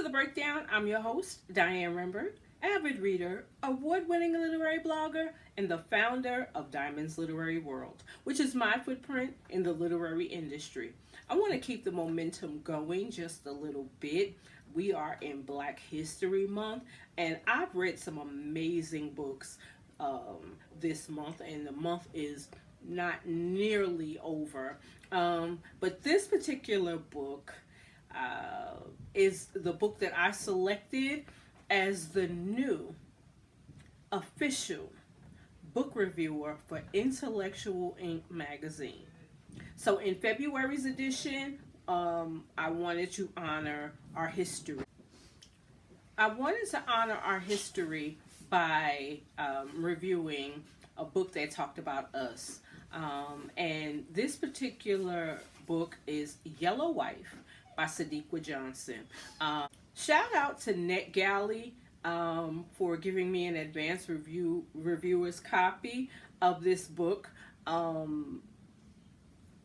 to The Breakdown. I'm your host, Diane Rembert, avid reader, award-winning literary blogger, and the founder of Diamond's Literary World, which is my footprint in the literary industry. I want to keep the momentum going just a little bit. We are in Black History Month, and I've read some amazing books this month, and the month is not nearly over. But this particular book is the book that I selected as the new official book reviewer for Intellectual Ink magazine. So in February's edition, I wanted to honor our history. I wanted to honor our history by reviewing a book that talked about us. And this particular book is Yellow Wife by Sadeqa Johnson. Shout out to NetGalley for giving me an advanced reviewer's copy of this book.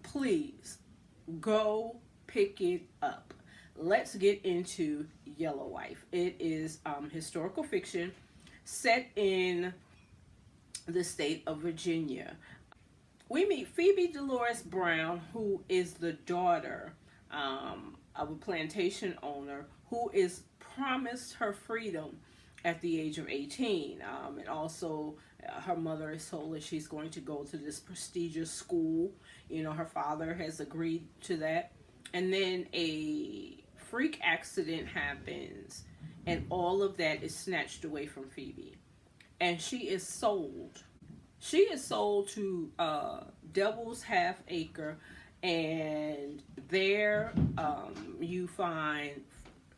Please go pick it up. Let's get into Yellow Wife. It is historical fiction set in the state of Virginia. We meet Pheby Delores Brown, who is the daughter of a plantation owner who is promised her freedom at the age of 18. And also her mother is told that she's going to go to this prestigious school. You know, her father has agreed to that. And then a freak accident happens, and all of that is snatched away from Pheby. And she is sold. She is sold to Devil's Half Acre, and there you find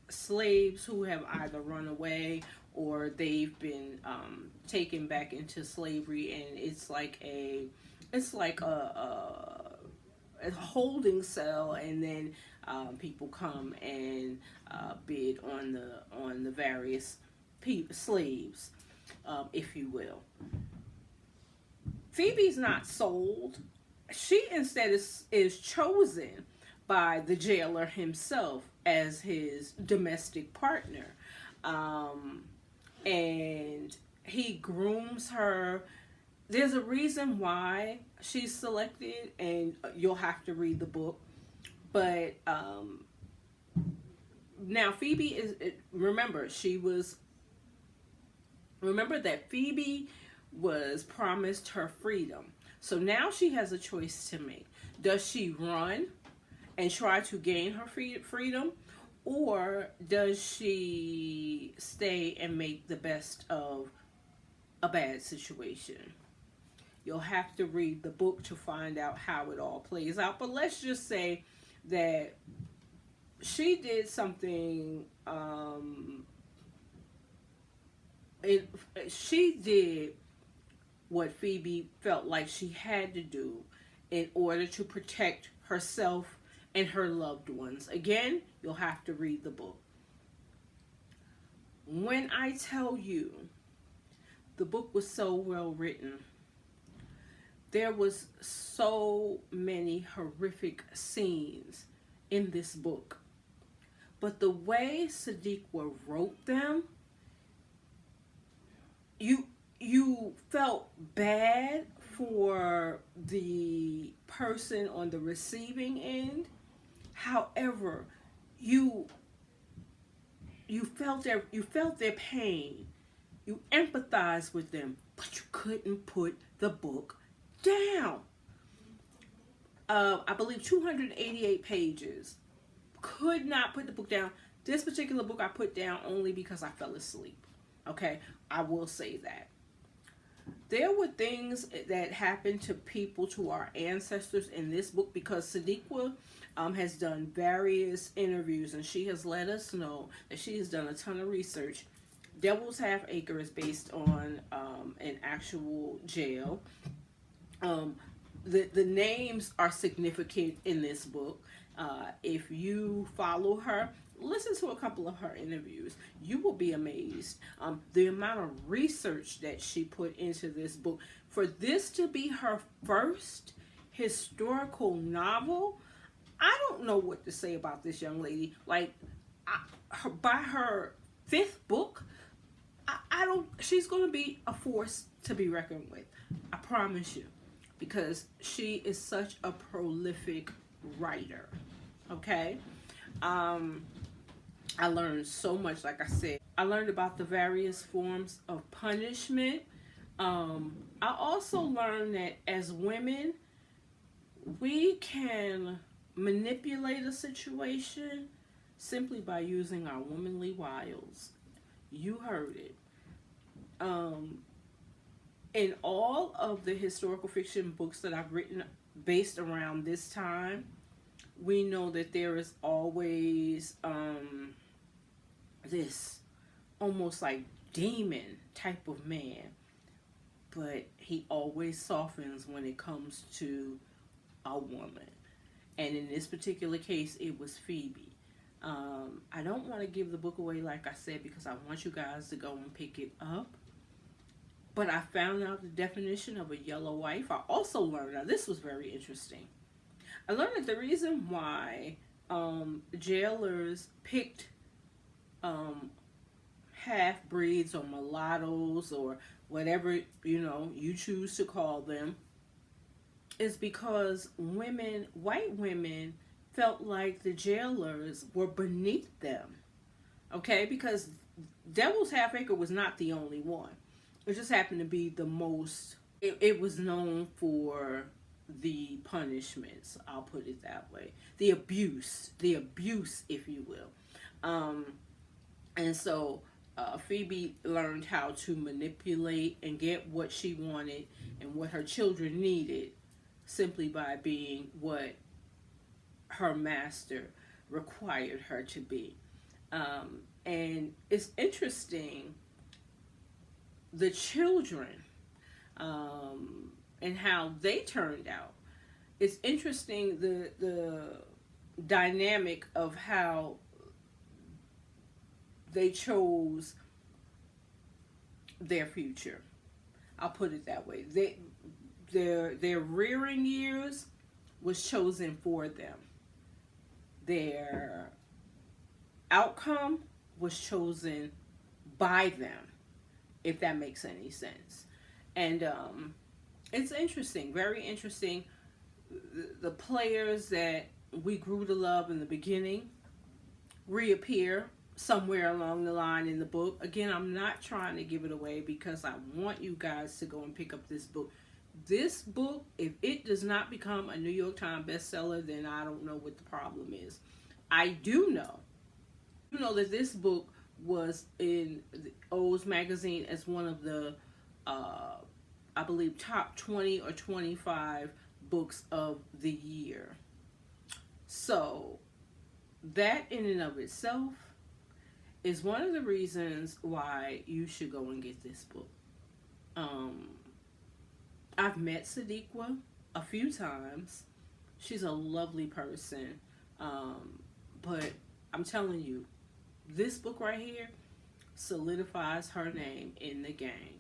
slaves who have either run away or they've been taken back into slavery, and it's like a holding cell, and then people come and bid on the various slaves, if you will. Phoebe's not sold. She instead is chosen by the jailer himself as his domestic partner. And he grooms her. There's a reason why she's selected, and you'll have to read the book. But now Phebe is, remember that Phebe was promised her freedom. So now she has a choice to make. Does she run and try to gain her freedom, or does she stay and make the best of a bad situation? You'll have to read the book to find out how it all plays out. But let's just say that she did something, she did what Phebe felt like she had to do in order to protect herself and her loved ones. Again, you'll have to read the book. When I tell you the book was so well written, there was so many horrific scenes in this book. But the way Sadeqa wrote them, you felt bad for the person on the receiving end. However, you felt their pain. You empathized with them, but you couldn't put the book down. I believe 288 pages. Could not put the book down. This particular book I put down only because I fell asleep. Okay, I will say that. There were things that happened to people, to our ancestors in this book, because Sadeqa has done various interviews, and she has let us know that she has done a ton of research. Devil's Half Acre is based on an actual jail. The names are significant in this book. If you follow her, listen to a couple of her interviews. You will be amazed. The amount of research that she put into this book. For this to be her first historical novel, I don't know what to say about this young lady. Like, by her fifth book, I don't. She's going to be a force to be reckoned with. I promise you, because she is such a prolific writer. Okay. I learned so much. Like I said, I learned about the various forms of punishment. I also learned that as women, we can manipulate a situation simply by using our womanly wiles. You heard it. In all of the historical fiction books that I've written based around this time, we know that there is always this almost like demon type of man, but he always softens when it comes to a woman. And in this particular case, it was Phebe. I don't want to give the book away, like I said, because I want you guys to go and pick it up. But I found out the definition of a yellow wife. I also learned, now this was very interesting. I learned that the reason why jailers picked half-breeds or mulattoes or whatever, you choose to call them, is because women, white women, felt like the jailers were beneath them. Okay? Because Devil's Half Acre was not the only one. It just happened to be the most, it was known for the punishments, I'll put it that way. The abuse, if you will. And so Phebe learned how to manipulate and get what she wanted and what her children needed simply by being what her master required her to be. And it's interesting, the children and how they turned out. It's interesting the dynamic of how they chose their future. I'll put it that way. Their rearing years was chosen for them. Their outcome was chosen by them, if that makes any sense. And it's interesting, very interesting. The players that we grew to love in the beginning reappear somewhere along the line in the book. Again, I'm not trying to give it away because I want you guys to go and pick up this book. This book, if it does not become a New York Times bestseller, then I don't know what the problem is. I do know that this book was in the O's magazine as one of the, I believe, top 20 or 25 books of the year. So that in and of itself is one of the reasons why you should go and get this book. I've met Sadeqa a few times. She's a lovely person. But I'm telling you, this book right here solidifies her name in the game.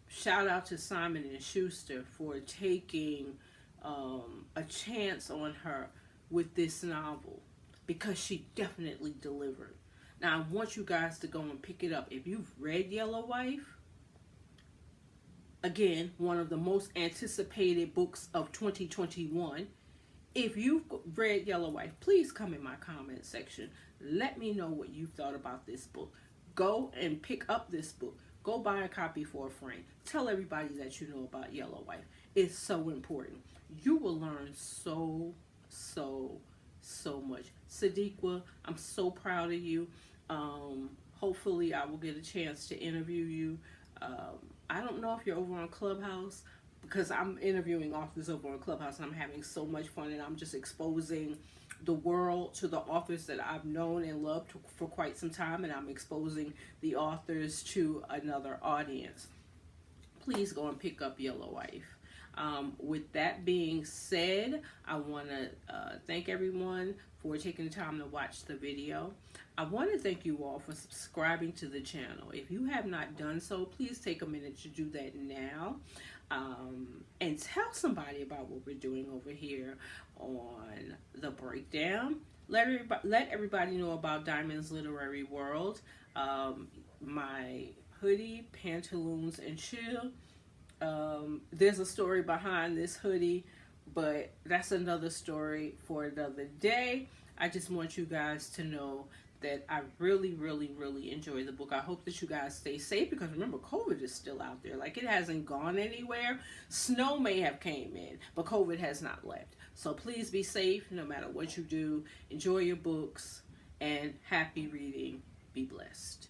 Shout out to Simon & Schuster for taking a chance on her with this novel, because she definitely delivered. Now, I want you guys to go and pick it up. If you've read Yellow Wife, again, one of the most anticipated books of 2021. If you've read Yellow Wife, please come in my comment section. Let me know what you thought about this book. Go and pick up this book. Go buy a copy for a friend. Tell everybody that you know about Yellow Wife. It's so important. You will learn so much. Sadeqa, I'm so proud of you. Hopefully I will get a chance to interview you. I don't know if you're over on Clubhouse, because I'm interviewing authors over on Clubhouse and I'm having so much fun, and I'm just exposing the world to the authors that I've known and loved for quite some time, and I'm exposing the authors to another audience. Please go and pick up Yellow Wife. With that being said, I want to thank everyone for taking the time to watch the video. I want to thank you all for subscribing to the channel. If you have not done so, please take a minute to do that now. And tell somebody about what we're doing over here on The Breakdown. let everybody know about Diamond's Literary World. My hoodie, pantaloons, and chill. There's a story behind this hoodie, but that's another story for another day. I just want you guys to know that I really, really, really enjoy the book. I hope that you guys stay safe because remember, COVID is still out there. Like it hasn't gone anywhere. Snow may have came in, but COVID has not left. So please be safe no matter what you do. Enjoy your books and happy reading. Be blessed.